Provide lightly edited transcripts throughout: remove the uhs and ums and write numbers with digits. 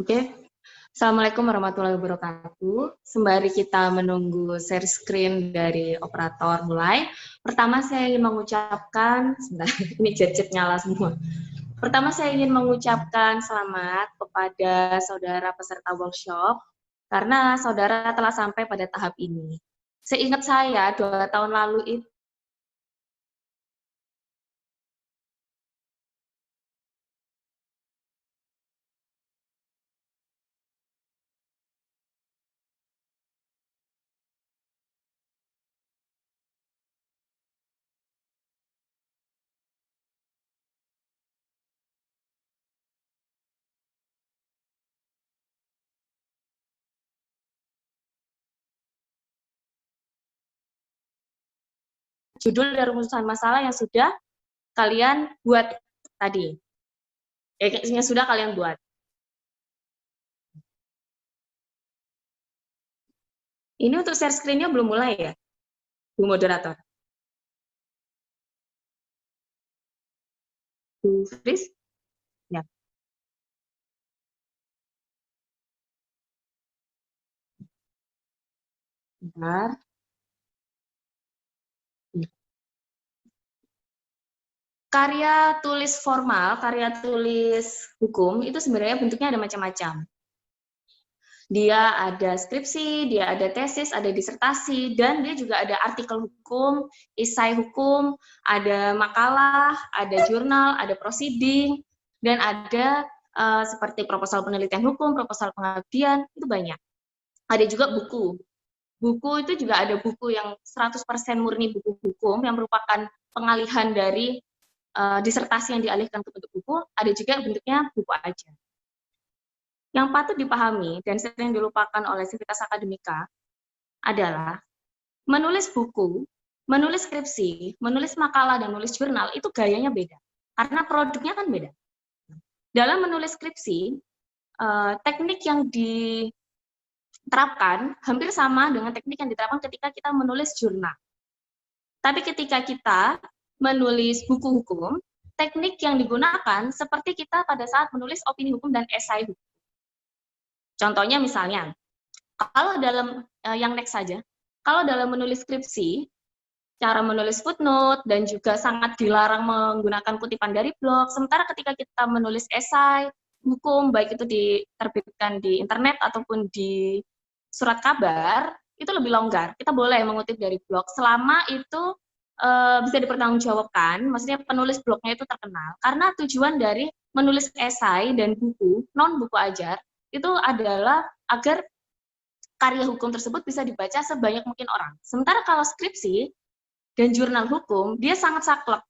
Oke, Assalamualaikum warahmatullahi wabarakatuh. Sembari kita menunggu share screen dari operator mulai, pertama saya ingin mengucapkan, sebentar, ini jet nyala semua. Pertama saya ingin mengucapkan selamat kepada saudara peserta workshop, karena saudara telah sampai pada tahap ini. Seingat saya, 2 tahun lalu itu judul dan rumusan masalah yang sudah kalian buat tadi. Yang sudah kalian buat. Ini untuk share screen-nya belum mulai ya, Bu Moderator? Bu Fris? Ya. Bentar. Karya tulis formal, karya tulis hukum, itu sebenarnya bentuknya ada macam-macam. Dia ada skripsi, dia ada tesis, ada disertasi, dan dia juga ada artikel hukum, esai hukum, ada makalah, ada jurnal, ada proceeding, dan ada seperti proposal penelitian hukum, proposal pengabdian, itu banyak. Ada juga buku. Buku itu juga ada buku yang 100% murni buku hukum, yang merupakan pengalihan dari disertasi yang dialihkan ke bentuk buku, ada juga bentuknya buku aja. Yang patut dipahami dan sering dilupakan oleh sivitas akademika adalah menulis buku, menulis skripsi, menulis makalah, dan menulis jurnal itu gayanya beda, karena produknya kan beda. Dalam menulis skripsi, teknik yang diterapkan hampir sama dengan teknik yang diterapkan ketika kita menulis jurnal. Tapi ketika kita menulis buku hukum, teknik yang digunakan seperti kita pada saat menulis opini hukum dan esai hukum. Contohnya misalnya, kalau dalam yang next saja, kalau dalam menulis skripsi, cara menulis footnote dan juga sangat dilarang menggunakan kutipan dari blog, sementara ketika kita menulis esai hukum, baik itu diterbitkan di internet ataupun di surat kabar, itu lebih longgar. Kita boleh mengutip dari blog selama itu bisa dipertanggungjawabkan, maksudnya penulis blognya itu terkenal. Karena tujuan dari menulis esai dan buku, non buku ajar, itu adalah agar karya hukum tersebut bisa dibaca sebanyak mungkin orang. Sementara kalau skripsi dan jurnal hukum, dia sangat saklek.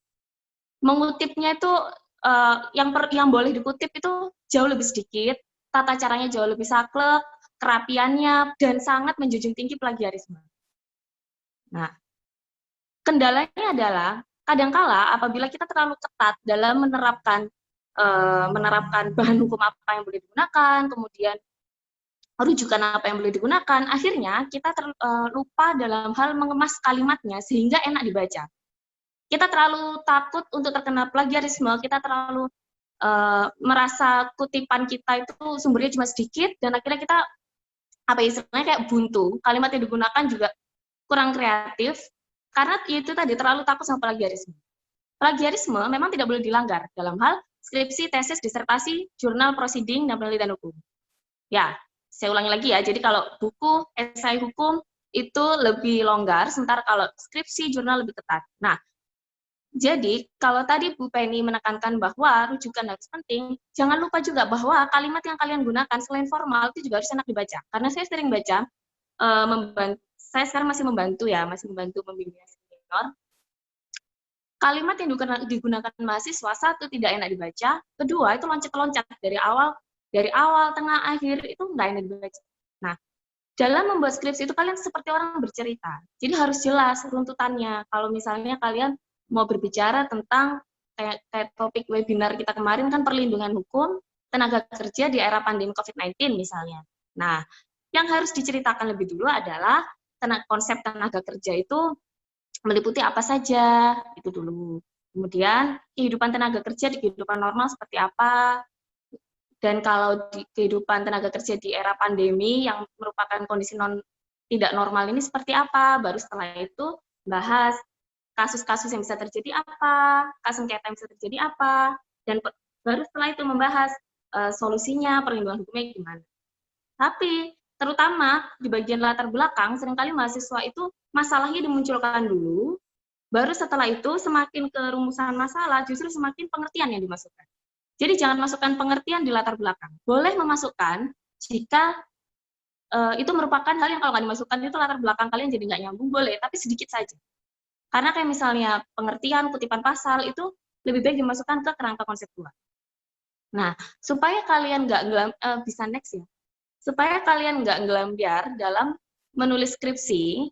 Mengutipnya itu, yang boleh dikutip itu jauh lebih sedikit, tata caranya jauh lebih saklek, kerapiannya, dan sangat menjunjung tinggi plagiarisme. Nah, kendalanya adalah, kadangkala apabila kita terlalu ketat dalam menerapkan bahan hukum apa yang boleh digunakan, kemudian rujukan apa yang boleh digunakan, akhirnya kita lupa dalam hal mengemas kalimatnya sehingga enak dibaca. Kita terlalu takut untuk terkena plagiarisme, kita terlalu merasa kutipan kita itu sumbernya cuma sedikit, dan akhirnya kita istilahnya kayak buntu, kalimat yang digunakan juga kurang kreatif, karena itu tadi terlalu takut sama plagiarisme. Plagiarisme memang tidak boleh dilanggar dalam hal skripsi, tesis, disertasi, jurnal, proceeding, dan penelitian hukum. Ya, saya ulangi lagi ya, jadi kalau buku, esai hukum itu lebih longgar, sementara kalau skripsi, jurnal lebih ketat. Nah, jadi kalau tadi Bu Penny menekankan bahwa rujukan harus penting, jangan lupa juga bahwa kalimat yang kalian gunakan selain formal itu juga harus enak dibaca. Karena saya sering baca, saya sekarang masih membantu membimbing senior. Kalimat yang digunakan mahasiswa, satu, tidak enak dibaca, kedua, itu loncat-loncat dari awal, tengah, akhir, itu nggak enak dibaca. Nah, dalam membuat skripsi itu kalian seperti orang bercerita, jadi harus jelas runtutannya. Kalau misalnya kalian mau berbicara tentang kayak topik webinar kita kemarin kan perlindungan hukum tenaga kerja di era pandemi COVID-19 misalnya. Nah, yang harus diceritakan lebih dulu adalah konsep tenaga kerja itu meliputi apa saja, itu dulu. Kemudian kehidupan tenaga kerja di kehidupan normal seperti apa, Dan kalau di kehidupan tenaga kerja di era pandemi yang merupakan kondisi tidak normal ini seperti apa, baru setelah itu bahas kasus-kasus yang bisa terjadi apa, kasus sengketa yang bisa terjadi apa, dan baru setelah itu membahas solusinya, perlindungan hukumnya gimana. Tapi terutama di bagian latar belakang, seringkali mahasiswa itu masalahnya dimunculkan dulu, baru setelah itu semakin ke rumusan masalah, justru semakin pengertian yang dimasukkan. Jadi jangan masukkan pengertian di latar belakang. Boleh memasukkan jika itu merupakan hal yang kalau nggak dimasukkan itu latar belakang kalian jadi nggak nyambung, boleh, tapi sedikit saja. Karena kayak misalnya pengertian, kutipan pasal, itu lebih baik dimasukkan ke kerangka konseptual. Nah, supaya kalian nggak bisa next ya, supaya kalian nggak ngelambiar dalam menulis skripsi,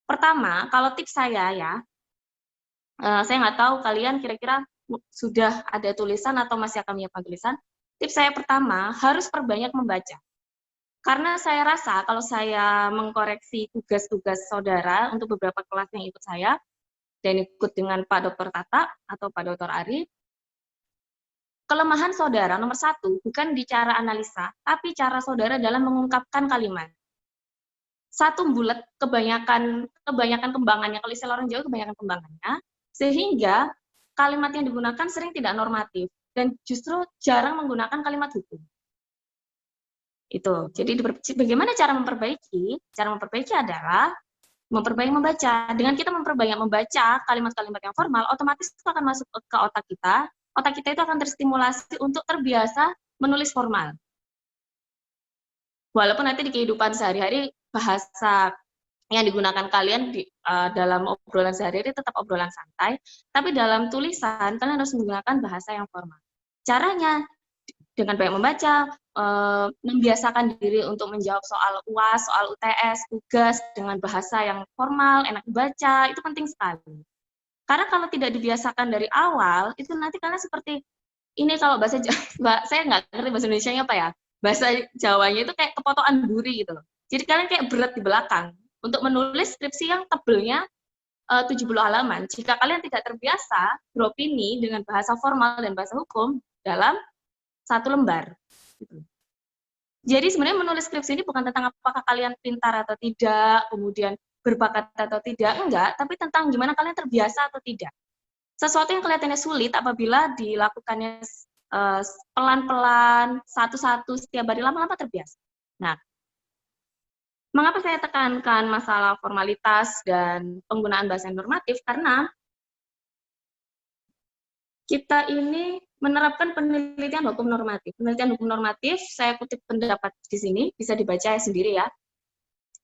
pertama, kalau tips saya ya, saya nggak tahu kalian kira-kira sudah ada tulisan atau masih akan menyiapkan tulisan. Tips saya pertama, harus perbanyak membaca. Karena saya rasa kalau saya mengkoreksi tugas-tugas saudara untuk beberapa kelas yang ikut saya, dan ikut dengan Pak Dr. Tata atau Pak Dr. Ari, kelemahan saudara nomor satu bukan di cara analisa, tapi cara saudara dalam mengungkapkan kalimat. Satu bulat, kebanyakan kembangannya, kalau istilah orang Jawa kebanyakan kembangannya, sehingga kalimat yang digunakan sering tidak normatif dan justru jarang menggunakan kalimat hukum. Itu. Jadi bagaimana cara memperbaiki? Cara memperbaiki adalah memperbanyak membaca. Dengan kita memperbanyak membaca kalimat-kalimat yang formal, otomatis itu akan masuk ke otak kita. Otak kita itu akan terstimulasi untuk terbiasa menulis formal. Walaupun nanti di kehidupan sehari-hari bahasa yang digunakan kalian dalam obrolan sehari-hari tetap obrolan santai, tapi dalam tulisan kalian harus menggunakan bahasa yang formal. Caranya dengan banyak membaca, membiasakan diri untuk menjawab soal UAS, soal UTS, tugas dengan bahasa yang formal, enak dibaca, itu penting sekali. Karena kalau tidak dibiasakan dari awal, itu nanti kalian seperti, ini kalau bahasa Jawa, saya nggak ngerti bahasa Indonesianya apa ya, bahasa Jawanya itu kayak kepotokan duri gitu loh. Jadi kalian kayak berat di belakang. Untuk menulis skripsi yang tebelnya 70 halaman, jika kalian tidak terbiasa beropini dengan bahasa formal dan bahasa hukum dalam satu lembar. Jadi sebenarnya menulis skripsi ini bukan tentang apakah kalian pintar atau tidak, kemudian berbakat atau tidak, enggak, tapi tentang gimana kalian terbiasa atau tidak. Sesuatu yang kelihatannya sulit apabila dilakukannya pelan-pelan, satu-satu, setiap hari, lama-lama terbiasa. Nah, mengapa saya tekankan masalah formalitas dan penggunaan bahasa normatif? Karena kita ini menerapkan penelitian hukum normatif. Penelitian hukum normatif, saya kutip pendapat di sini, bisa dibaca sendiri ya,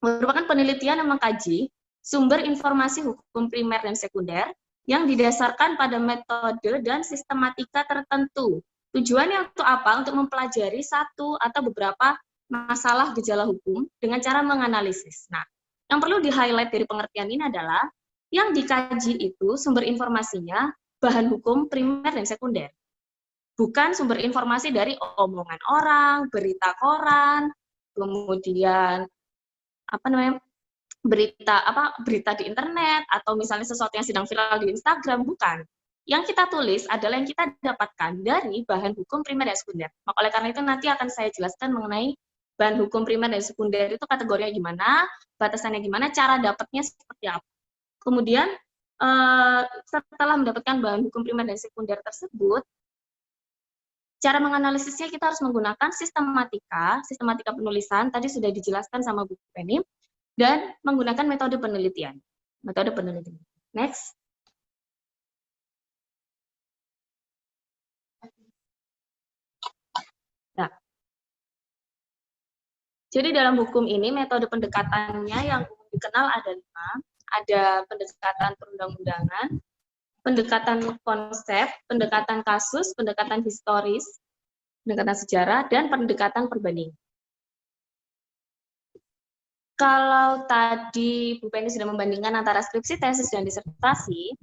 merupakan penelitian yang mengkaji sumber informasi hukum primer dan sekunder yang didasarkan pada metode dan sistematika tertentu. Tujuannya untuk apa? Untuk mempelajari satu atau beberapa masalah gejala hukum dengan cara menganalisis. Nah, yang perlu di-highlight dari pengertian ini adalah yang dikaji itu sumber informasinya bahan hukum primer dan sekunder. Bukan sumber informasi dari omongan orang, berita koran, kemudian berita di internet, atau misalnya sesuatu yang sedang viral di Instagram, bukan. Yang kita tulis adalah yang kita dapatkan dari bahan hukum primer dan sekunder. Maka oleh karena itu nanti akan saya jelaskan mengenai bahan hukum primer dan sekunder itu kategorinya gimana, batasannya gimana, cara dapatnya seperti apa. Kemudian setelah mendapatkan bahan hukum primer dan sekunder tersebut, cara menganalisisnya kita harus menggunakan sistematika penulisan, tadi sudah dijelaskan sama Bu Penny, dan menggunakan metode penelitian. Next. Nah, jadi dalam hukum ini metode pendekatannya yang dikenal ada 5. Ada pendekatan perundang-undangan, pendekatan konsep, pendekatan kasus, pendekatan historis, pendekatan sejarah, dan pendekatan perbandingan. Kalau tadi Bu Penny sudah membandingkan antara skripsi, tesis, dan disertasi,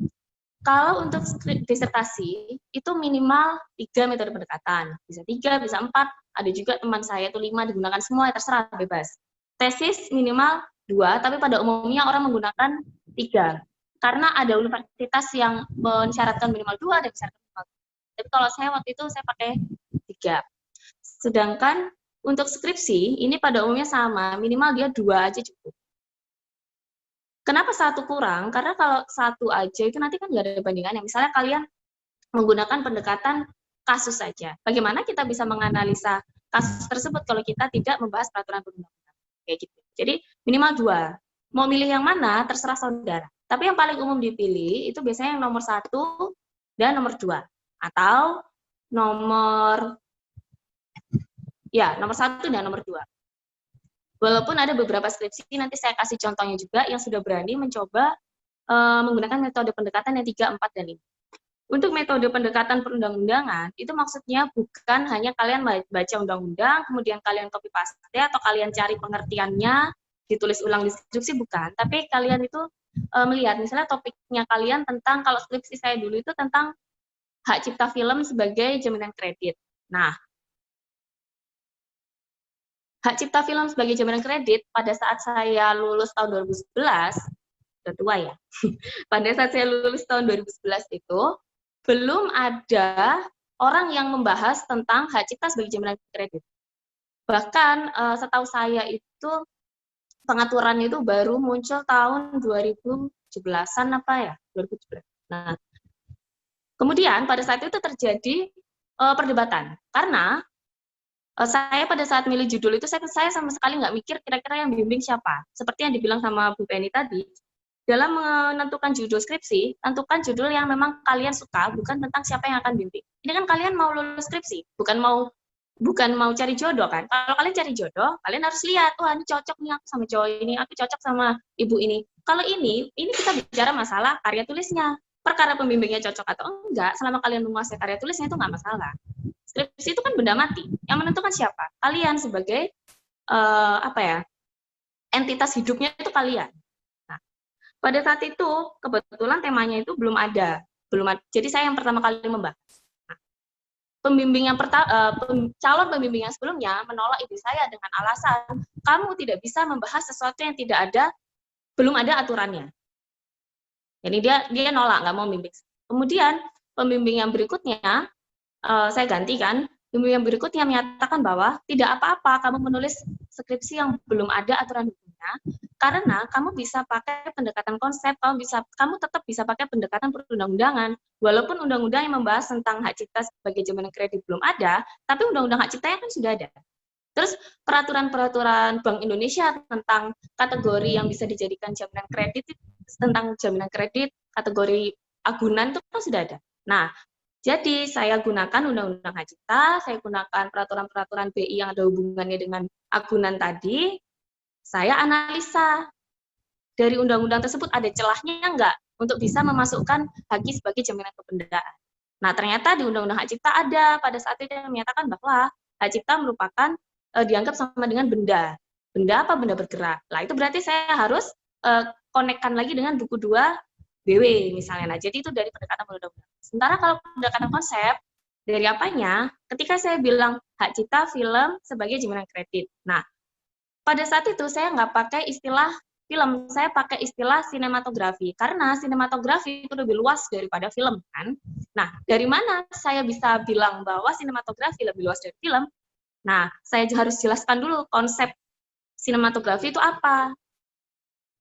kalau untuk disertasi itu minimal 3 metode pendekatan. Bisa 3, bisa 4, ada juga teman saya itu 5, digunakan semua, terserah, bebas. Tesis minimal 2, tapi pada umumnya orang menggunakan 3. Karena ada universitas yang mensyaratkan minimal 2, ada yang mensyaratkan minimal 3. Tapi kalau saya waktu itu saya pakai 3. Sedangkan untuk skripsi, ini pada umumnya sama, minimal dia 2 aja cukup. Kenapa 1 kurang? Karena kalau 1 aja itu nanti kan nggak ada bandingannya. Misalnya kalian menggunakan pendekatan kasus saja. Bagaimana kita bisa menganalisa kasus tersebut kalau kita tidak membahas peraturan perundang-undangan? Kayak gitu. Jadi minimal 2. Mau milih yang mana, terserah saudara. Tapi yang paling umum dipilih itu biasanya yang nomor 1 dan nomor 2. Atau nomor 1 dan nomor 2. Walaupun ada beberapa skripsi, nanti saya kasih contohnya juga yang sudah berani mencoba menggunakan metode pendekatan yang 3, 4, dan 5. Untuk metode pendekatan perundang-undangan, itu maksudnya bukan hanya kalian baca undang-undang, kemudian kalian copy paste, atau kalian cari pengertiannya, ditulis ulang di skripsi, bukan. Tapi kalian itu melihat, misalnya topiknya kalian tentang, kalau skripsi saya dulu itu tentang hak cipta film sebagai jaminan kredit. Nah, hak cipta film sebagai jaminan kredit pada saat saya lulus tahun 2011, udah tua ya, pada saat saya lulus tahun 2011 itu, belum ada orang yang membahas tentang hak cipta sebagai jaminan kredit. Bahkan setahu saya itu pengaturannya itu baru muncul tahun 2017-an apa ya? 2017. Nah, kemudian pada saat itu terjadi perdebatan karena saya pada saat milih judul itu saya sama sekali nggak mikir kira-kira yang bimbing siapa. Seperti yang dibilang sama Bu Penny tadi, dalam menentukan judul skripsi, tentukan judul yang memang kalian suka, bukan tentang siapa yang akan bimbing. Ini kan kalian mau lulus skripsi, bukan mau cari jodoh kan. Kalau kalian cari jodoh, kalian harus lihat, wah ini cocok nih aku sama cowok ini, aku cocok sama ibu ini. Kalau ini kita bicara masalah karya tulisnya. Perkara pembimbingnya cocok atau enggak, selama kalian menguasai karya tulisnya itu nggak masalah. Skripsi itu kan benda mati. Yang menentukan siapa? Kalian sebagai entitas hidupnya itu kalian. Nah, pada saat itu kebetulan temanya itu belum ada. Jadi saya yang pertama kali membahas. Nah, calon pembimbing yang sebelumnya menolak ide saya dengan alasan kamu tidak bisa membahas sesuatu yang belum ada aturannya. Jadi dia nolak, nggak mau bimbing. Kemudian pembimbing yang berikutnya saya gantikan, pembimbing yang berikutnya menyatakan bahwa tidak apa-apa kamu menulis skripsi yang belum ada aturan hukumnya, karena kamu bisa pakai pendekatan konsep, kamu tetap bisa pakai pendekatan perundang-undangan, walaupun undang-undang yang membahas tentang hak cipta sebagai jaminan kredit belum ada, tapi undang-undang hak ciptanya kan sudah ada. Terus peraturan-peraturan Bank Indonesia tentang kategori yang bisa dijadikan jaminan kredit, tentang jaminan kredit, kategori agunan itu kan sudah ada. Nah, jadi saya gunakan undang-undang hak cipta, saya gunakan peraturan-peraturan BI yang ada hubungannya dengan agunan tadi, saya analisa dari undang-undang tersebut ada celahnya enggak untuk bisa memasukkan haki sebagai jaminan kebendaan. Nah, ternyata di undang-undang hak cipta ada pada saat itu yang menyatakan bahwa hak cipta merupakan dianggap sama dengan benda. Benda apa? Benda bergerak. Nah, itu berarti saya harus konekkan lagi dengan buku 2 BW misalnya. Nah, jadi itu dari pendekatan undang-undang. Sementara kalau pendekatan konsep, dari apanya? Ketika saya bilang hak cipta film sebagai jaminan kredit. Nah, pada saat itu saya nggak pakai istilah film, saya pakai istilah sinematografi. Karena sinematografi itu lebih luas daripada film, kan? Nah, dari mana saya bisa bilang bahwa sinematografi lebih luas dari film? Nah, saya harus jelaskan dulu konsep sinematografi itu apa,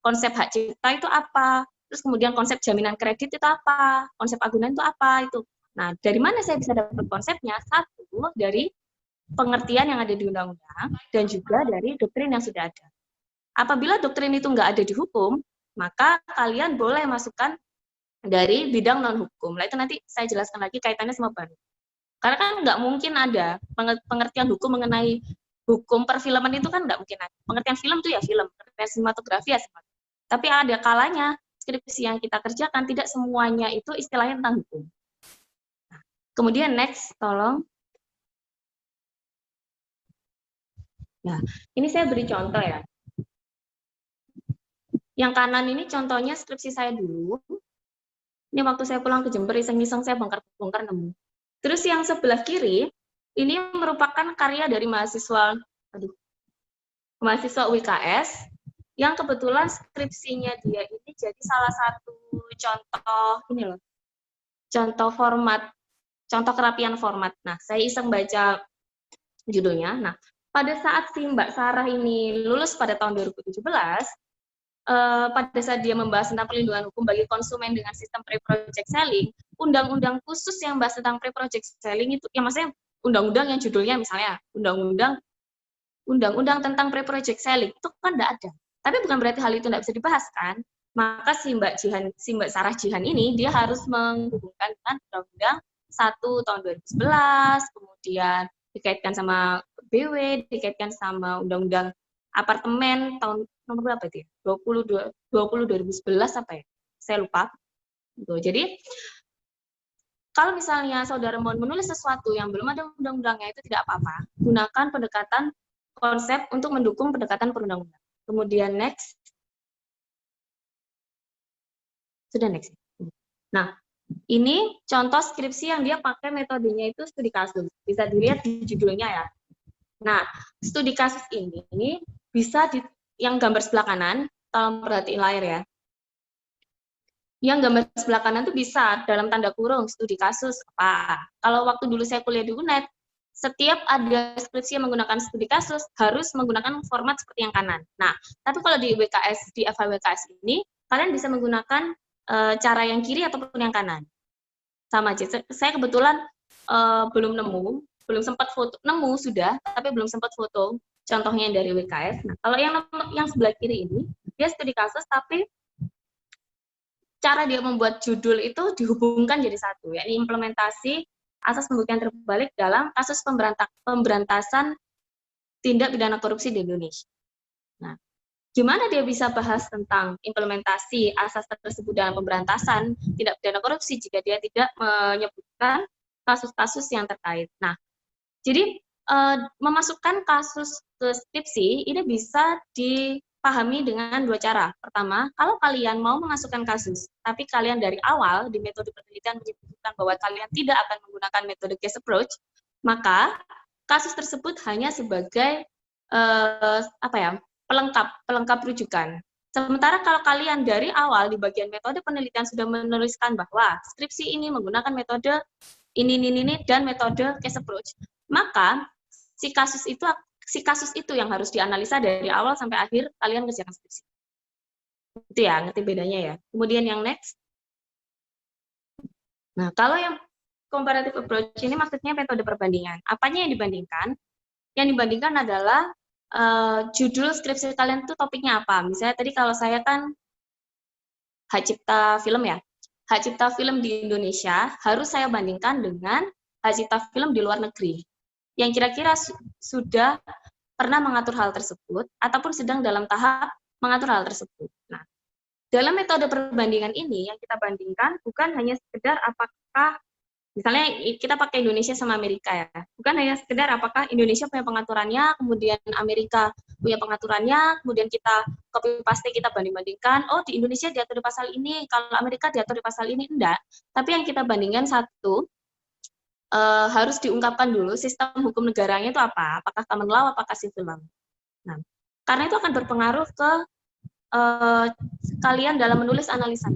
konsep hak cipta itu apa, terus kemudian konsep jaminan kredit itu apa, konsep agunan itu apa, itu. Nah, dari mana saya bisa dapat konsepnya? Satu, dari pengertian yang ada di undang-undang, dan juga dari doktrin yang sudah ada. Apabila doktrin itu nggak ada di hukum, maka kalian boleh masukkan dari bidang non-hukum. Nah, itu nanti saya jelaskan lagi kaitannya sama bahan. Karena kan nggak mungkin ada pengertian hukum mengenai hukum perfilman itu kan nggak mungkin ada. Pengertian film itu ya film, pengertian sinematografi ya sinematografi. Tapi ada kalanya skripsi yang kita kerjakan tidak semuanya itu istilahnya tentang hukum. Nah, kemudian next, tolong. Nah, ini saya beri contoh ya. Yang kanan ini contohnya skripsi saya dulu. Ini waktu saya pulang ke Jember, iseng-iseng saya bongkar-bongkar nemu. Terus yang sebelah kiri, ini merupakan karya dari mahasiswa UKS, yang kebetulan skripsinya dia ini jadi salah satu contoh kerapian format. Nah, saya iseng baca judulnya. Nah, pada saat si Mbak Sarah ini lulus pada tahun 2017, pada saat dia membahas tentang perlindungan hukum bagi konsumen dengan sistem pre-project selling, undang-undang khusus yang membahas tentang pre-project selling itu, ya maksudnya undang-undang yang judulnya misalnya undang-undang tentang pre-project selling itu kan tidak ada. Tapi bukan berarti hal itu tidak bisa dibahas kan? Maka si Mbak Sarah Jihan ini dia harus menghubungkan dengan undang-undang 1 tahun 2011, kemudian dikaitkan sama BW, dikaitkan sama undang-undang apartemen tahun nomor berapa itu ya? 2011 apa ya? Saya lupa. Gitu. Jadi kalau misalnya saudara mau menulis sesuatu yang belum ada undang-undangnya itu tidak apa-apa. Gunakan pendekatan konsep untuk mendukung pendekatan perundang-undang. Kemudian next. Sudah next. Nah, ini contoh skripsi yang dia pakai metodenya itu studi kasus. Bisa dilihat di judulnya ya. Nah, studi kasus ini bisa yang gambar sebelah kanan, tolong perhatiin layar ya. Yang gambar sebelah kanan itu bisa dalam tanda kurung studi kasus apa. Kalau waktu dulu saya kuliah di UNED, setiap ada skripsi yang menggunakan studi kasus harus menggunakan format seperti yang kanan. Nah, tapi kalau di WKS, di FHWKS ini, kalian bisa menggunakan cara yang kiri ataupun yang kanan. Sama aja. Saya kebetulan belum sempat foto, nemu sudah, tapi belum sempat foto contohnya dari WKS. Nah, kalau yang sebelah kiri ini, dia studi kasus, tapi cara dia membuat judul itu dihubungkan jadi satu, yakni implementasi asas pembuktian terbalik dalam kasus pemberantasan tindak pidana korupsi di Indonesia. Nah, gimana dia bisa bahas tentang implementasi asas tersebut dalam pemberantasan tindak pidana korupsi jika dia tidak menyebutkan kasus-kasus yang terkait. Nah, jadi memasukkan kasus ke skripsi ini bisa dipahami dengan dua cara. Pertama, kalau kalian mau memasukkan kasus, tapi kalian dari awal di metode penelitian menyebutkan bahwa kalian tidak akan menggunakan metode case approach, maka kasus tersebut hanya sebagai pelengkap rujukan. Sementara kalau kalian dari awal di bagian metode penelitian sudah menuliskan bahwa skripsi ini menggunakan metode ini dan metode case approach, maka si kasus itu yang harus dianalisa dari awal sampai akhir kalian kerjakan skripsi. Itu ya, ngerti bedanya ya. Kemudian yang next. Nah, kalau yang comparative approach ini maksudnya metode perbandingan. Apanya yang dibandingkan? Yang dibandingkan adalah judul skripsi kalian itu topiknya apa. Misalnya tadi kalau saya kan hak cipta film ya. Hak cipta film di Indonesia harus saya bandingkan dengan hak cipta film di luar negeri. Yang kira-kira sudah pernah mengatur hal tersebut ataupun sedang dalam tahap mengatur hal tersebut. Nah, dalam metode perbandingan ini yang kita bandingkan bukan hanya sekedar apakah misalnya kita pakai Indonesia sama Amerika ya, bukan hanya sekedar apakah Indonesia punya pengaturannya, kemudian Amerika punya pengaturannya, kemudian kita copy paste kita banding-bandingkan, oh di Indonesia diatur di pasal ini, kalau Amerika diatur di pasal ini, enggak. Tapi yang kita bandingkan satu, harus diungkapkan dulu sistem hukum negaranya itu apa, apakah common law, apakah civil law. Nah, karena itu akan berpengaruh ke kalian dalam menulis analisa.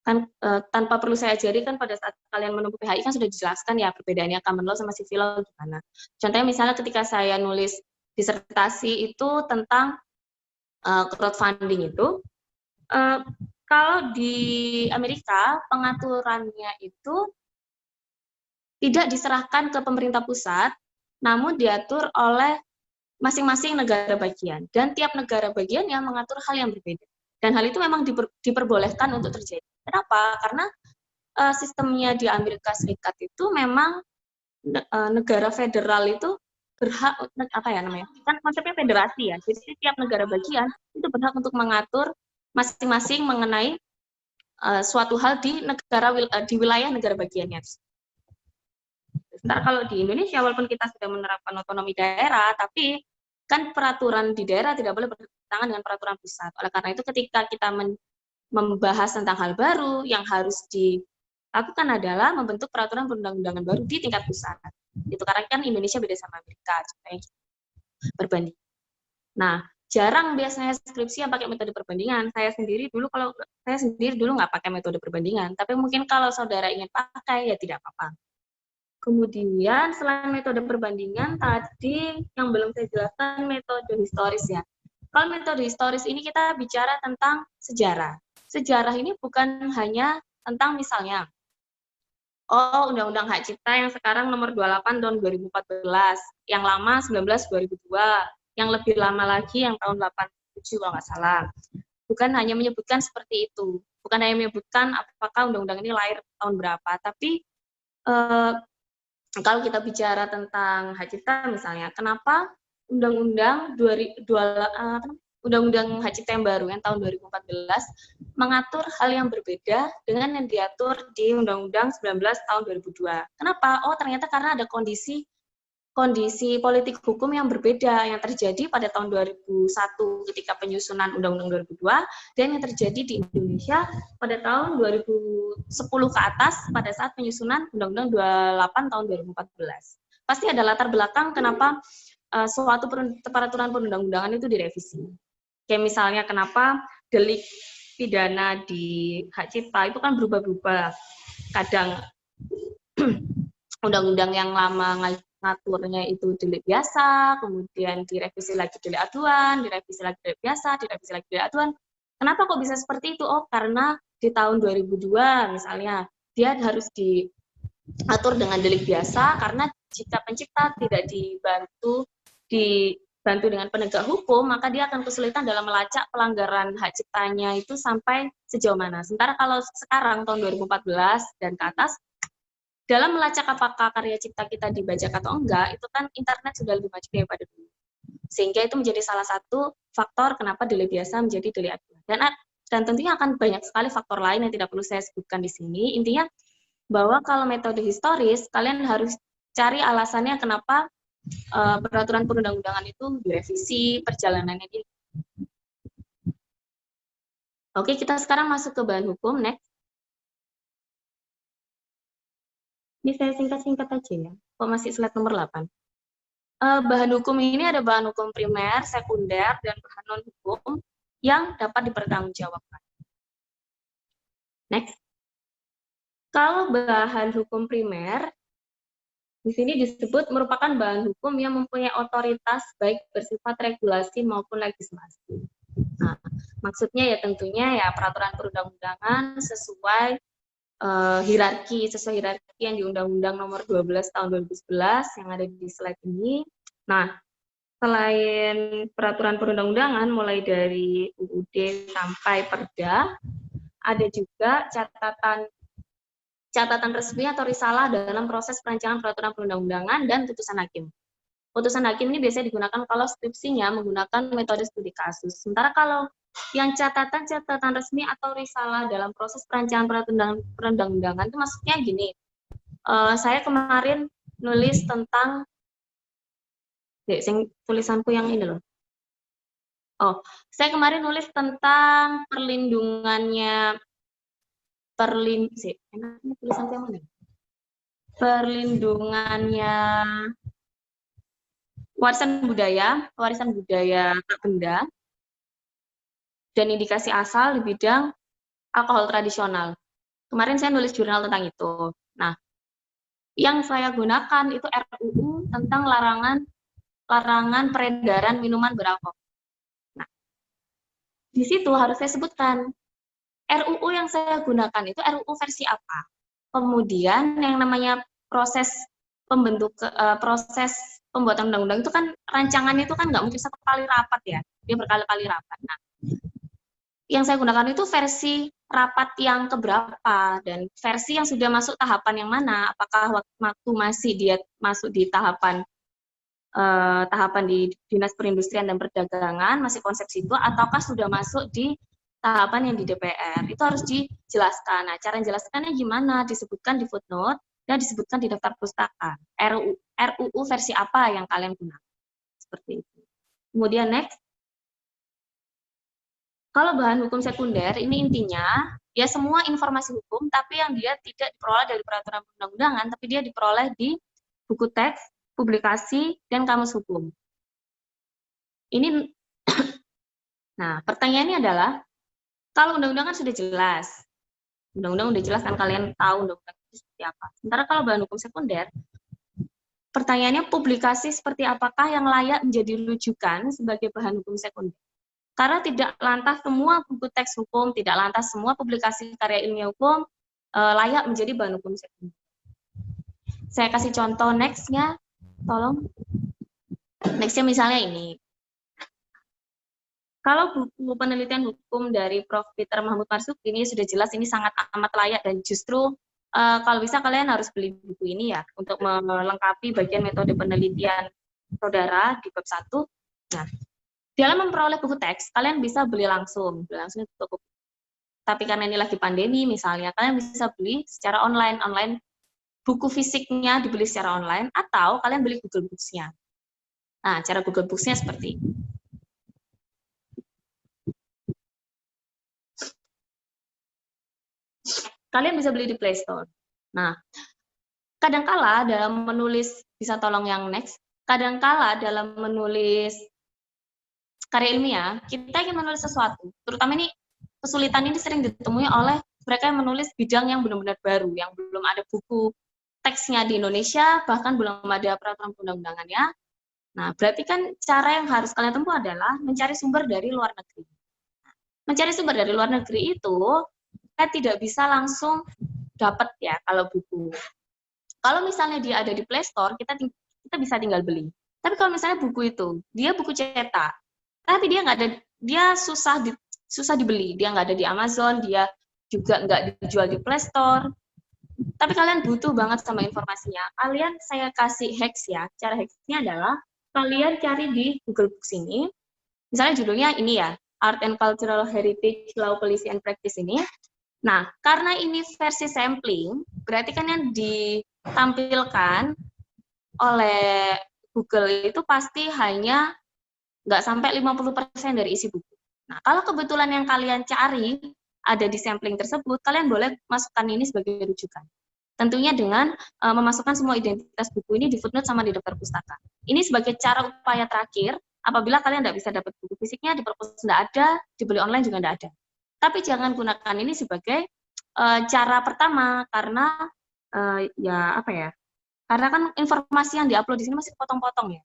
Kan tanpa perlu saya ajari kan pada saat kalian menempuh PHI kan sudah dijelaskan ya perbedaannya common law sama civil law gimana. Contohnya misalnya ketika saya nulis disertasi itu tentang crowdfunding itu, kalau di Amerika pengaturannya itu tidak diserahkan ke pemerintah pusat, namun diatur oleh masing-masing negara bagian. Dan tiap negara bagian yang mengatur hal yang berbeda. Dan hal itu memang diperbolehkan untuk terjadi. Kenapa? Karena sistemnya di Amerika Serikat itu memang negara federal itu berhak, apa ya namanya? Kan konsepnya federasi ya. Jadi tiap negara bagian itu berhak untuk mengatur masing-masing mengenai suatu hal di wilayah negara bagiannya. Sementara kalau di Indonesia, walaupun kita sudah menerapkan otonomi daerah, tapi kan peraturan di daerah tidak boleh bertentangan dengan peraturan pusat. Oleh karena itu, ketika kita membahas tentang hal baru, yang harus dilakukan adalah membentuk peraturan perundang-undangan baru di tingkat pusat. Itu karena kan Indonesia beda sama Amerika, berbanding. Nah, jarang biasanya skripsi yang pakai metode perbandingan. Saya sendiri dulu nggak pakai metode perbandingan, tapi mungkin kalau saudara ingin pakai ya tidak apa-apa. Kemudian selain metode perbandingan tadi yang belum saya jelaskan metode historis ya. Kalau metode historis ini kita bicara tentang sejarah. Sejarah ini bukan hanya tentang misalnya Undang-Undang Hak Cipta yang sekarang nomor 28 tahun 2014, yang lama 19 2002, yang lebih lama lagi yang tahun 87 kalau nggak salah. Bukan hanya menyebutkan seperti itu. Bukan hanya menyebutkan apakah undang-undang ini lahir tahun berapa, tapi kalau kita bicara tentang hak cipta misalnya, kenapa undang-undang Undang-Undang Hak Cipta yang baru yang tahun 2014 mengatur hal yang berbeda dengan yang diatur di Undang-Undang 19 tahun 2002. Kenapa? Ternyata karena ada kondisi politik hukum yang berbeda yang terjadi pada tahun 2001 ketika penyusunan Undang-Undang 2002 dan yang terjadi di Indonesia pada tahun 2010 ke atas pada saat penyusunan Undang-Undang 28 tahun 2014. Pasti ada latar belakang kenapa suatu peraturan perundang-undangan itu direvisi. Kayak misalnya kenapa delik pidana di hak cipta itu kan berubah-ubah. Kadang undang-undang yang lama ngaturnya itu delik biasa, kemudian direvisi lagi delik aduan, direvisi lagi delik biasa, direvisi lagi delik aduan. Kenapa kok bisa seperti itu? Karena di tahun 2002 misalnya, dia harus diatur dengan delik biasa, karena jika pencipta tidak dibantu dengan penegak hukum, maka dia akan kesulitan dalam melacak pelanggaran hak ciptanya itu sampai sejauh mana. Sementara kalau sekarang tahun 2014 dan ke atas, dalam melacak apakah karya cipta kita dibajak atau enggak, itu kan internet sudah lebih maju daripada dulu. Sehingga itu menjadi salah satu faktor kenapa delik biasa menjadi delik aduan. Dan tentunya akan banyak sekali faktor lain yang tidak perlu saya sebutkan di sini. Intinya bahwa kalau metode historis, kalian harus cari alasannya kenapa peraturan perundang-undangan itu direvisi, perjalanannya dia. Oke, kita sekarang masuk ke bahan hukum, next. Ini saya singkat-singkat aja ya, kok masih slide nomor 8. Bahan hukum ini ada bahan hukum primer, sekunder, dan bahan non-hukum yang dapat dipertanggungjawabkan. Next. Kalau bahan hukum primer, di sini disebut merupakan bahan hukum yang mempunyai otoritas baik bersifat regulasi maupun legislasi. Nah, maksudnya ya tentunya ya peraturan perundang-undangan sesuai hierarki yang di Undang-Undang Nomor 12 Tahun 2011 yang ada di slide ini. Nah, selain peraturan perundang-undangan mulai dari UUD sampai Perda, ada juga catatan resmi atau risalah dalam proses perancangan peraturan perundang-undangan dan putusan hakim. Putusan hakim ini biasanya digunakan kalau skripsinya menggunakan metode studi kasus. Sementara kalau yang catatan resmi atau risalah dalam proses perancangan perundang-undangan itu maksudnya gini, saya kemarin nulis tentang, tulisanku yang ini loh. Saya kemarin nulis tentang perlindungannya, tulisanku yang mana? Perlindungannya warisan budaya tak benda, dan indikasi asal di bidang alkohol tradisional. Kemarin saya nulis jurnal tentang itu. Nah, yang saya gunakan itu RUU tentang larangan peredaran minuman beralkohol. Nah, di situ harus saya sebutkan RUU yang saya gunakan itu RUU versi apa. Kemudian yang namanya proses pembuatan undang-undang itu kan rancangannya itu kan nggak mungkin satu kali rapat ya, dia berkali-kali rapat. Nah, yang saya gunakan itu versi rapat yang keberapa dan versi yang sudah masuk tahapan yang mana, apakah waktu masih dia masuk di tahapan di Dinas Perindustrian dan Perdagangan, masih konsepsi itu, ataukah sudah masuk di tahapan yang di DPR. Itu harus dijelaskan. Nah, cara menjelaskannya gimana? Disebutkan di footnote dan disebutkan di daftar pustaka. RUU versi apa yang kalian gunakan. Seperti itu. Kemudian next. Kalau bahan hukum sekunder, ini intinya, ya semua informasi hukum, tapi yang dia tidak diperoleh dari peraturan perundang-undangan, tapi dia diperoleh di buku teks, publikasi, dan kamus hukum. Ini, nah pertanyaannya adalah, kalau undang-undangan sudah jelas, undang-undang sudah jelas kan kalian tahu undang-undang itu seperti apa. Sementara kalau bahan hukum sekunder, Pertanyaannya, publikasi seperti apakah yang layak menjadi rujukan sebagai bahan hukum sekunder? Karena tidak lantas semua buku teks hukum, tidak lantas semua publikasi karya ilmiah hukum layak menjadi bahan hukum sekunder. Saya kasih contoh next-nya, tolong. Next-nya misalnya ini. Kalau buku penelitian hukum dari Prof. Peter Mahmud Marzuki ini sudah jelas ini sangat amat layak dan justru kalau bisa kalian harus beli buku ini ya untuk melengkapi bagian metode penelitian saudara di bab 1. Nah, dalam memperoleh buku teks, kalian bisa beli langsung di toko. Tapi karena ini lagi pandemi misalnya, kalian bisa beli secara online buku fisiknya dibeli secara online atau kalian beli Google Books-nya. Nah, cara Google Books-nya seperti ini. Kalian bisa beli di Play Store. Nah, kadangkala dalam menulis, bisa tolong yang next, kadangkala dalam menulis karya ilmiah, kita ingin menulis sesuatu, terutama ini, kesulitan ini sering ditemui oleh mereka yang menulis bidang yang benar-benar baru, yang belum ada buku teksnya di Indonesia, bahkan belum ada peraturan undang-undangannya. Nah, berarti kan cara yang harus kalian tempuh adalah mencari sumber dari luar negeri. Mencari sumber dari luar negeri itu, kita tidak bisa langsung dapat ya kalau buku. Kalau misalnya dia ada di Play Store, kita bisa tinggal beli. Tapi kalau misalnya buku itu, dia buku cetak, tapi dia nggak ada, dia susah dibeli, dia nggak ada di Amazon, dia juga nggak dijual di Play Store. Tapi kalian butuh banget sama informasinya. Saya kasih hacks ya. Cara hacksnya adalah kalian cari di Google Books ini. Misalnya judulnya ini ya, Art and Cultural Heritage Law Policy and Practice ini. Nah, karena ini versi sampling, berarti kan yang ditampilkan oleh Google itu pasti hanya nggak sampai 50% dari isi buku. Nah, kalau kebetulan yang kalian cari ada di sampling tersebut, kalian boleh masukkan ini sebagai rujukan. Tentunya dengan memasukkan semua identitas buku ini di footnote sama di daftar pustaka. Ini sebagai cara upaya terakhir, apabila kalian tidak bisa dapat buku fisiknya, di perpus tidak ada, dibeli online juga tidak ada. Tapi jangan gunakan ini sebagai cara pertama, karena karena kan informasi yang diupload di sini masih potong-potong ya.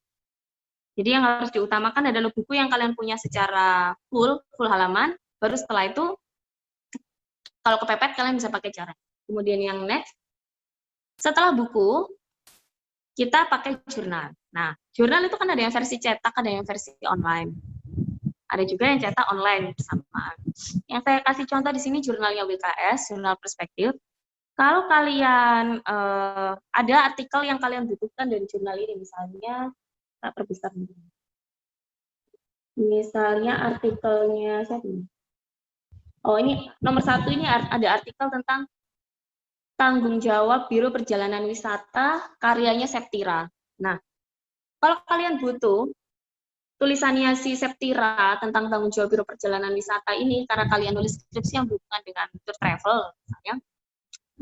Jadi yang harus diutamakan adalah buku yang kalian punya secara full halaman, baru setelah itu, kalau kepepet kalian bisa pakai cara. Kemudian yang next, setelah buku, kita pakai jurnal. Nah, jurnal itu kan ada yang versi cetak, ada yang versi online. Ada juga yang cetak online bersamaan. Yang saya kasih contoh di sini jurnalnya WKS, jurnal perspektif. Kalau kalian ada artikel yang kalian butuhkan dari jurnal ini, misalnya, tak perbesar. Misalnya artikelnya siapa ini? Oh, ini nomor 1 ini ada artikel tentang tanggung jawab Biro Perjalanan Wisata, karyanya Septira. Nah, kalau kalian butuh tulisannya si Septira tentang tanggung jawab Biro Perjalanan Wisata ini, karena kalian nulis skripsi yang berhubungan dengan tour travel, misalnya,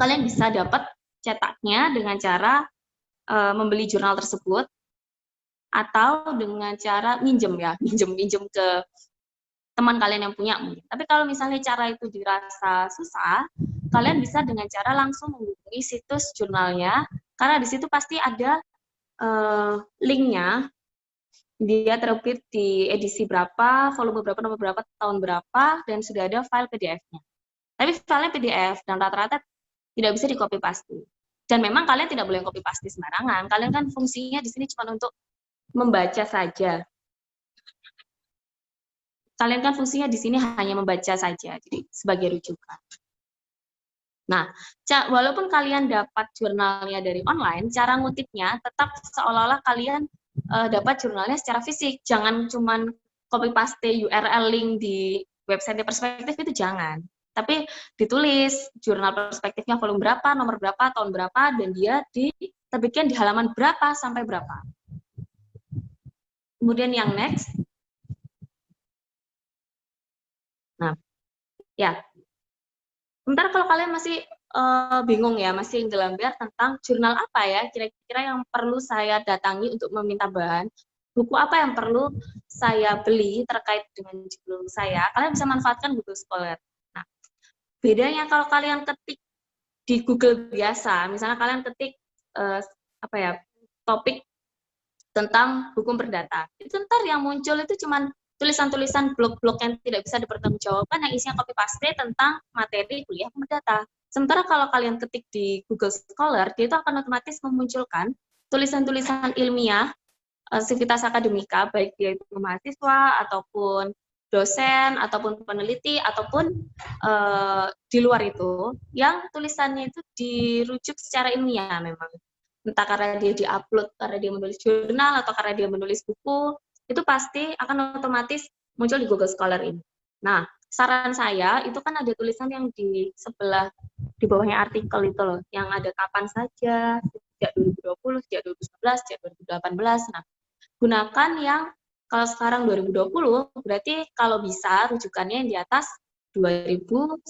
kalian bisa dapat cetaknya dengan cara membeli jurnal tersebut, atau dengan cara minjem ke teman kalian yang punya. Tapi kalau misalnya cara itu dirasa susah, kalian bisa dengan cara langsung menghubungi situs jurnalnya, karena di situ pasti ada linknya. Dia terbit di edisi berapa, volume berapa, nomor berapa, tahun berapa, dan sudah ada file PDF-nya. Tapi filenya PDF, dan rata-rata tidak bisa di-copy paste. Dan memang kalian tidak boleh copy paste sembarangan. Kalian kan fungsinya di sini cuma untuk membaca saja. Kalian kan fungsinya di sini hanya membaca saja, jadi sebagai rujukan. Nah, walaupun kalian dapat jurnalnya dari online, cara ngutipnya tetap seolah-olah kalian dapat jurnalnya secara fisik. Jangan cuman copy paste URL link di website perspektif, itu jangan. Tapi ditulis jurnal perspektifnya volume berapa, nomor berapa, tahun berapa, dan dia diterbitkan di halaman berapa sampai berapa. Kemudian yang next. Nah, ya. Sementara kalau kalian masih bingung ya, masih gelambir tentang jurnal apa ya kira-kira yang perlu saya datangi untuk meminta bahan, buku apa yang perlu saya beli terkait dengan judul saya, kalian bisa manfaatkan Google Scholar. Nah, bedanya kalau kalian ketik di Google biasa, misalnya kalian ketik topik tentang hukum perdata. Itu ntar yang muncul itu cuman tulisan-tulisan blog-blog yang tidak bisa dipertanggungjawabkan yang isinya copy paste tentang materi kuliah hukum perdata. Sementara kalau kalian ketik di Google Scholar, dia itu akan otomatis memunculkan tulisan-tulisan ilmiah, sivitas akademika, baik dia itu mahasiswa ataupun dosen ataupun peneliti ataupun di luar itu, yang tulisannya itu dirujuk secara ilmiah memang. Entah karena dia di-upload, karena dia menulis jurnal, atau karena dia menulis buku, itu pasti akan otomatis muncul di Google Scholar ini. Nah, saran saya, itu kan ada tulisan yang di sebelah, di bawahnya artikel itu loh, yang ada kapan saja, sejak 2020, sejak 2019, sejak 2018. Nah, gunakan yang, kalau sekarang 2020, berarti kalau bisa rujukannya yang di atas 2010.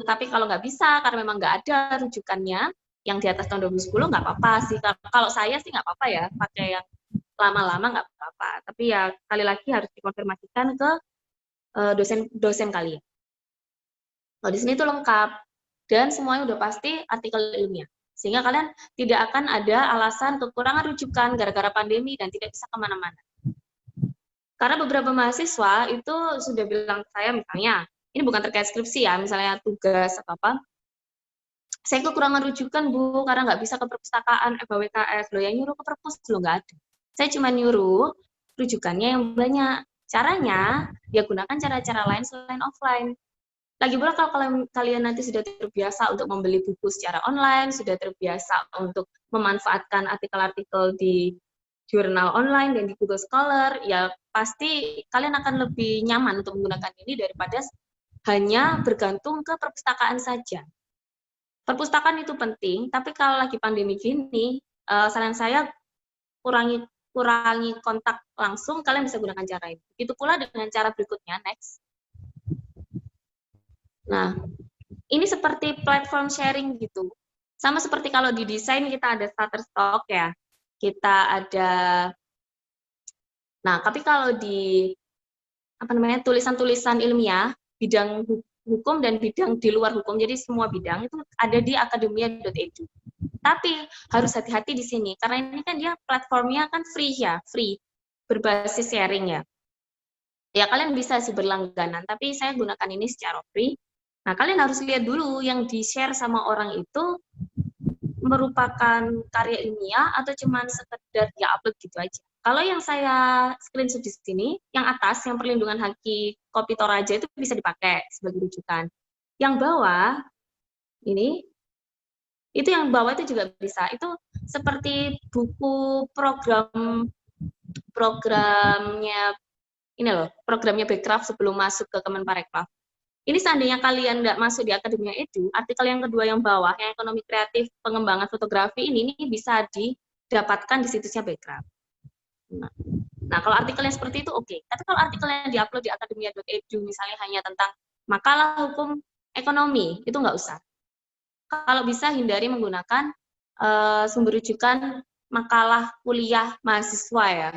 Tapi kalau nggak bisa, karena memang nggak ada rujukannya, yang di atas tahun 2010 nggak apa-apa sih. Kalau saya sih nggak apa-apa ya, pakai yang lama-lama nggak apa-apa. Tapi ya sekali lagi harus dikonfirmasikan ke dosen kalian. Di sini tuh lengkap dan semuanya udah pasti artikel ilmiah. Sehingga kalian tidak akan ada alasan kekurangan rujukan gara-gara pandemi dan tidak bisa kemana-mana. Karena beberapa mahasiswa itu sudah bilang ke saya misalnya, ini bukan terkait skripsi ya, misalnya tugas atau apa, saya kekurangan rujukan Bu, karena nggak bisa ke perpustakaan FHWKF, loh yang nyuruh ke perpus, loh nggak ada. Saya cuma nyuruh rujukannya yang banyak. Caranya, ya gunakan cara-cara lain selain offline. Lagi pula kalau kalian nanti sudah terbiasa untuk membeli buku secara online, sudah terbiasa untuk memanfaatkan artikel-artikel di jurnal online dan di Google Scholar, ya pasti kalian akan lebih nyaman untuk menggunakan ini daripada hanya bergantung ke perpustakaan saja. Perpustakaan itu penting, tapi kalau lagi pandemi gini, saran saya kurangi kontak langsung, kalian bisa gunakan cara ini. Begitu pula dengan cara berikutnya, next. Nah, ini seperti platform sharing gitu. Sama seperti kalau di desain kita ada Shutterstock ya, kita ada. Nah, tapi kalau di tulisan-tulisan ilmiah, bidang hukum dan bidang di luar hukum, jadi semua bidang itu ada di akademia.edu. Tapi harus hati-hati di sini, karena ini kan dia platformnya kan free ya, free, berbasis sharing ya. Ya kalian bisa sih berlangganan, tapi saya gunakan ini secara free. Nah, kalian harus lihat dulu yang di-share sama orang itu merupakan karya ilmiah atau cuma sekedar ya upload gitu aja. Kalau yang saya screenshot di sini, yang atas, yang perlindungan haki Kopi Toraja itu bisa dipakai sebagai rujukan. Yang bawah, ini, itu yang bawah itu juga bisa. Itu seperti buku programnya, ini loh, programnya Backcraft sebelum masuk ke Kemenparekraf. Ini seandainya kalian nggak masuk di Akademia Edu, artikel yang kedua yang bawah, yang ekonomi kreatif pengembangan fotografi ini bisa didapatkan di situsnya Backcraft. Nah, kalau artikelnya seperti itu oke. Tapi kalau artikelnya diupload di akademia.edu misalnya hanya tentang makalah hukum ekonomi, itu nggak usah. Kalau bisa hindari menggunakan sumber rujukan makalah kuliah mahasiswa ya.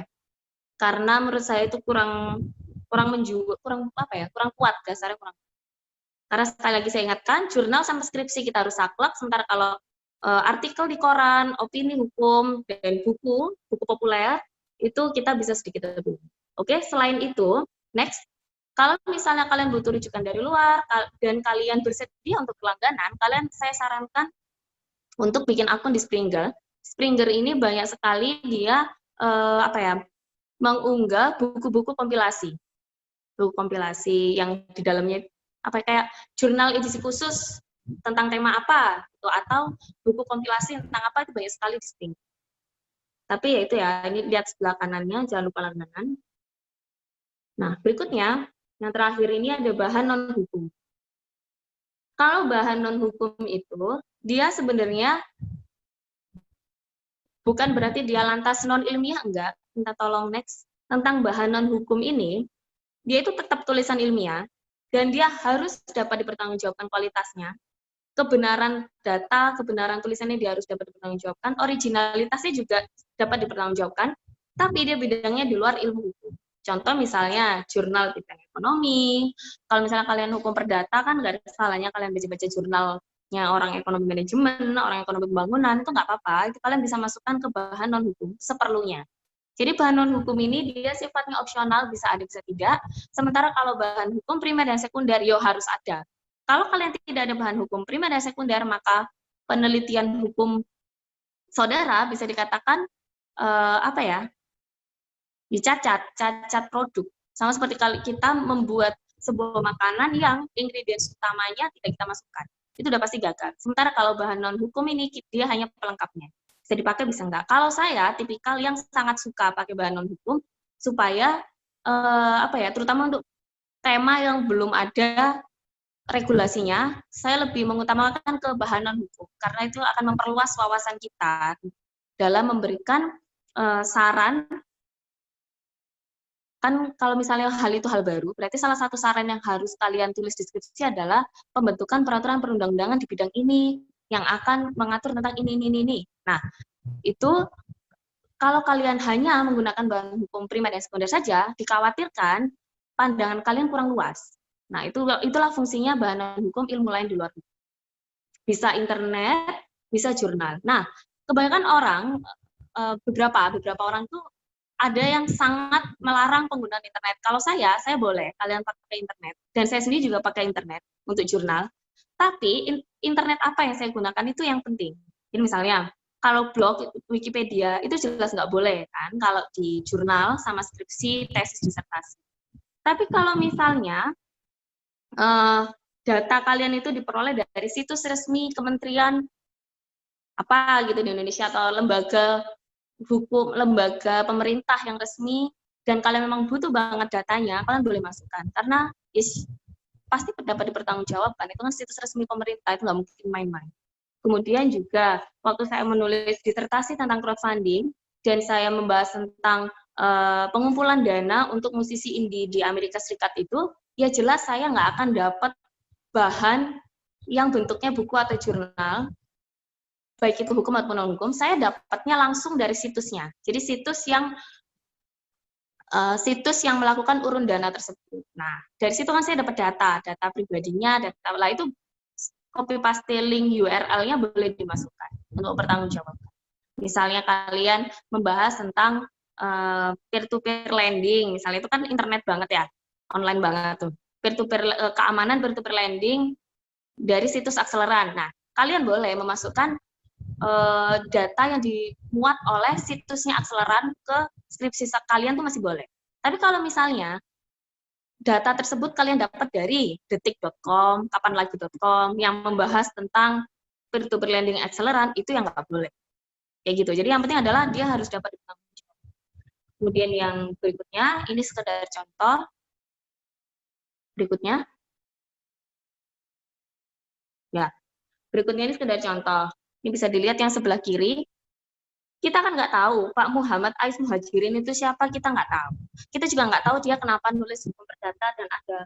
Karena menurut saya itu kurang kuat dasarnya kurang. Karena sekali lagi saya ingatkan, jurnal sama skripsi kita harus saklek, sementara kalau artikel di koran, opini hukum, dan buku populer, itu kita bisa sedikit lebih. Oke, selain itu, next, kalau misalnya kalian butuh rujukan dari luar, dan kalian bersedia untuk berlangganan, saya sarankan untuk bikin akun di Springer. Springer ini banyak sekali dia, mengunggah buku-buku kompilasi. Buku kompilasi yang di dalamnya, kayak jurnal edisi khusus tentang tema apa, gitu, atau buku kompilasi tentang apa, itu banyak sekali di Springer. Tapi ya itu ya, ini lihat sebelah kanannya, jangan lupa langganan. Nah, berikutnya, yang terakhir ini ada bahan non-hukum. Kalau bahan non-hukum itu, dia sebenarnya bukan berarti dia lantas non-ilmiah, enggak. Minta tolong next. Tentang bahan non-hukum ini, dia itu tetap tulisan ilmiah, dan dia harus dapat dipertanggungjawabkan kualitasnya. Kebenaran data, kebenaran tulisannya dia harus dapat dipertanggungjawabkan, originalitasnya juga dapat dipertanggungjawabkan, tapi dia bidangnya di luar ilmu hukum. Contoh misalnya jurnal bidang ekonomi, kalau misalnya kalian hukum perdata kan nggak ada salahnya kalian baca-baca jurnal orang ekonomi manajemen, orang ekonomi pembangunan, itu nggak apa-apa, itu kalian bisa masukkan ke bahan non-hukum seperlunya. Jadi bahan non-hukum ini dia sifatnya opsional, bisa ada, bisa tidak. Sementara kalau bahan hukum primer dan sekunder, harus ada. Kalau kalian tidak ada bahan hukum primer dan sekunder, maka penelitian hukum saudara bisa dikatakan cacat produk. Sama seperti kalau kita membuat sebuah makanan yang ingredients utamanya tidak kita masukkan. Itu udah pasti gagal. Sementara kalau bahan non-hukum ini, dia hanya pelengkapnya. Bisa dipakai, bisa enggak. Kalau saya, tipikal yang sangat suka pakai bahan non-hukum, supaya, terutama untuk tema yang belum ada regulasinya, saya lebih mengutamakan ke bahan non-hukum. Karena itu akan memperluas wawasan kita dalam memberikan saran. Kan kalau misalnya hal itu hal baru, berarti salah satu saran yang harus kalian tulis di skripsi adalah pembentukan peraturan perundang-undangan di bidang ini, yang akan mengatur tentang ini. Nah, itu kalau kalian hanya menggunakan bahan hukum primer dan sekunder saja, dikhawatirkan pandangan kalian kurang luas. Nah, itulah fungsinya bahan hukum ilmu lain di luar. Bisa internet, bisa jurnal. Nah, kebanyakan orang, beberapa orang tuh ada yang sangat melarang penggunaan internet. Kalau saya boleh, kalian pakai internet. Dan saya sendiri juga pakai internet untuk jurnal. Tapi internet apa yang saya gunakan itu yang penting. Jadi misalnya, kalau blog, Wikipedia, itu jelas nggak boleh kan, kalau di jurnal sama skripsi, tesis, disertasi. Tapi kalau misalnya, data kalian itu diperoleh dari situs resmi kementerian apa gitu di Indonesia, atau lembaga hukum, lembaga pemerintah yang resmi, dan kalian memang butuh banget datanya, kalian boleh masukkan. Karena pasti dapat dipertanggungjawabkan, itu kan situs resmi pemerintah, itu nggak mungkin main-main. Kemudian juga, waktu saya menulis disertasi tentang crowdfunding, dan saya membahas tentang pengumpulan dana untuk musisi indie di Amerika Serikat itu, ya jelas saya nggak akan dapat bahan yang bentuknya buku atau jurnal, baik itu hukum atau non-hukum, saya dapatnya langsung dari situsnya. Jadi situs yang melakukan urun dana tersebut. Nah, dari situ kan saya dapat data pribadinya, lah itu copy paste link URL-nya boleh dimasukkan untuk bertanggungjawab. Misalnya kalian membahas tentang peer-to-peer lending, misalnya itu kan internet banget ya, online banget tuh. Keamanan peer-to-peer lending dari situs Akseleran. Nah, kalian boleh memasukkan data yang dimuat oleh situsnya Akseleran ke skripsi kalian tuh masih boleh. Tapi kalau misalnya data tersebut kalian dapat dari detik.com, kapanlagi.com, yang membahas tentang peer-to-peer lending Akseleran, itu yang nggak boleh. Kayak gitu. Jadi yang penting adalah dia harus dapat ditanggung. Kemudian yang berikutnya, ini sekedar contoh. Berikutnya. Ya, berikutnya ini sekedar contoh. Ini bisa dilihat yang sebelah kiri. Kita kan nggak tahu Pak Muhammad Ais Muhajirin itu siapa, kita nggak tahu. Kita juga nggak tahu dia kenapa nulis hukum perdata dan ada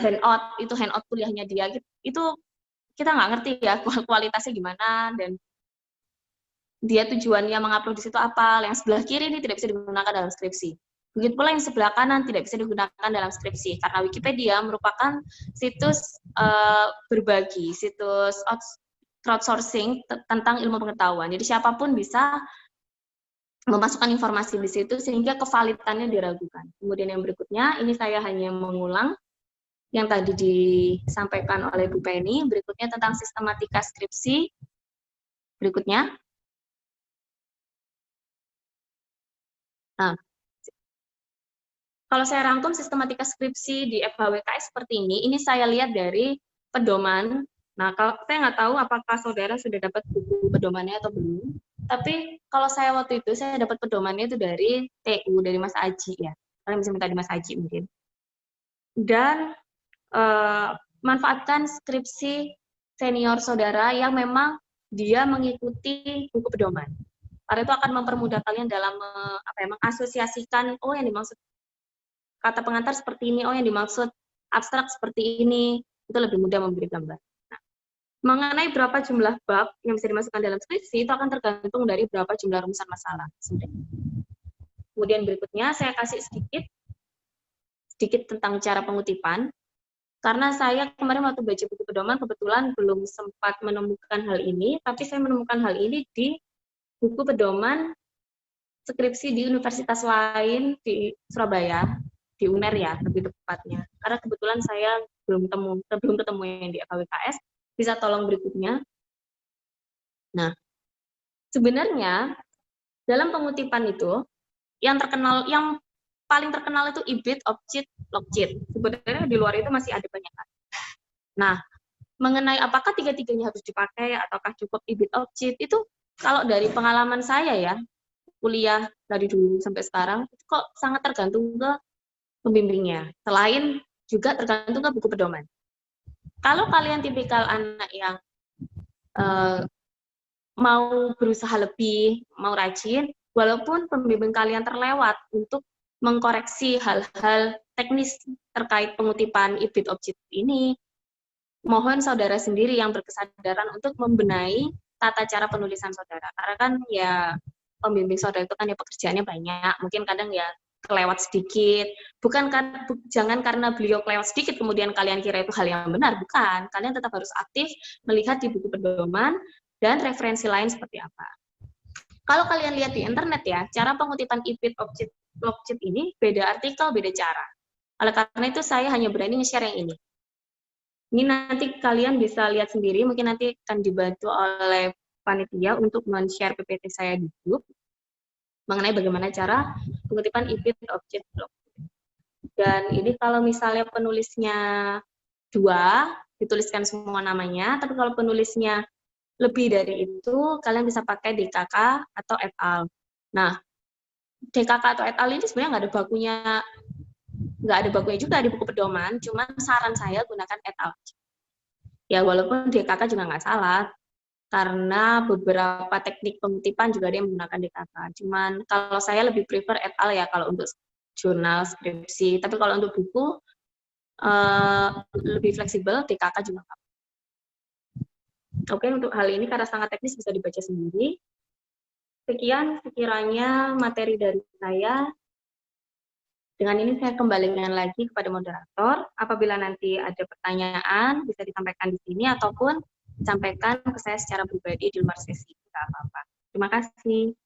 handout kuliahnya dia. Itu kita nggak ngerti ya kualitasnya gimana, dan dia tujuannya mengupload di situ apa. Yang sebelah kiri ini tidak bisa digunakan dalam skripsi. Begitu pula yang sebelah kanan tidak bisa digunakan dalam skripsi, karena Wikipedia merupakan situs berbagi, situs crowdsourcing tentang ilmu pengetahuan. Jadi siapapun bisa memasukkan informasi di situ sehingga kevalitannya diragukan. Kemudian yang berikutnya, ini saya hanya mengulang yang tadi disampaikan oleh Bu Penny. Berikutnya tentang sistematika skripsi. Berikutnya. Nah, kalau saya rangkum sistematika skripsi di FHWKS seperti ini saya lihat dari pedoman. Nah, kalau saya nggak tahu apakah saudara sudah dapat buku pedomannya atau belum. Tapi kalau saya waktu itu, saya dapat pedomannya itu dari TU, dari Mas Aji ya. Kalian bisa minta di Mas Aji mungkin. Dan manfaatkan skripsi senior saudara yang memang dia mengikuti buku pedoman. Karena itu akan mempermudah kalian dalam mengasosiasikan, oh yang dimaksud kata pengantar seperti ini, oh yang dimaksud abstrak seperti ini, itu lebih mudah memberi gambar. Nah, mengenai berapa jumlah bab yang bisa dimasukkan dalam skripsi, itu akan tergantung dari berapa jumlah rumusan masalah. Kemudian berikutnya, saya kasih sedikit tentang cara pengutipan. Karena saya kemarin waktu baca buku pedoman kebetulan belum sempat menemukan hal ini, tapi saya menemukan hal ini di buku pedoman skripsi di universitas lain di Surabaya, di UNER ya lebih tepatnya. Karena kebetulan saya belum ketemu yang di FKWKS, bisa tolong berikutnya. Nah, sebenarnya dalam pengutipan itu yang paling terkenal itu ibid, objit, logit. Sebenarnya di luar itu masih ada banyak. Nah, mengenai apakah tiga-tiganya harus dipakai ataukah cukup ibid, objit, itu kalau dari pengalaman saya ya, kuliah dari dulu sampai sekarang, itu kok sangat tergantung ke pembimbingnya. Selain juga tergantung ke buku pedoman. Kalau kalian tipikal anak yang mau berusaha lebih, mau rajin, walaupun pembimbing kalian terlewat untuk mengkoreksi hal-hal teknis terkait pengutipan ibid objek ini, mohon saudara sendiri yang berkesadaran untuk membenahi tata cara penulisan saudara. Karena kan ya pembimbing saudara itu kan ya pekerjaannya banyak, mungkin kadang ya kelewat sedikit. Jangan karena beliau kelewat sedikit kemudian kalian kira itu hal yang benar, bukan. Kalian tetap harus aktif melihat di buku pedoman dan referensi lain seperti apa. Kalau kalian lihat di internet ya, cara pengutipan ibid objek ini beda artikel, beda cara. Oleh karena itu saya hanya berani nge-share yang ini. Ini nanti kalian bisa lihat sendiri, mungkin nanti akan dibantu oleh panitia untuk men-share PPT saya di grup mengenai bagaimana cara pengutipan ibid objek blok. Dan ini kalau misalnya penulisnya 2, dituliskan semua namanya, tapi kalau penulisnya lebih dari itu, kalian bisa pakai DKK atau et al. Nah, DKK atau et al ini sebenarnya nggak ada bakunya juga di buku pedoman, cuman saran saya gunakan et al. Ya, walaupun DKK juga nggak salah, karena beberapa teknik pengutipan juga dia menggunakan DKK. Cuman kalau saya lebih prefer et al ya kalau untuk jurnal, skripsi. Tapi kalau untuk buku, lebih fleksibel, DKK juga nggak. Oke, untuk hal ini karena sangat teknis bisa dibaca sendiri. Sekian sekiranya materi dari saya. Dengan ini saya kembalikan lagi kepada moderator. Apabila nanti ada pertanyaan, bisa disampaikan di sini ataupun disampaikan ke saya secara pribadi di luar sesi. Tidak apa-apa. Terima kasih.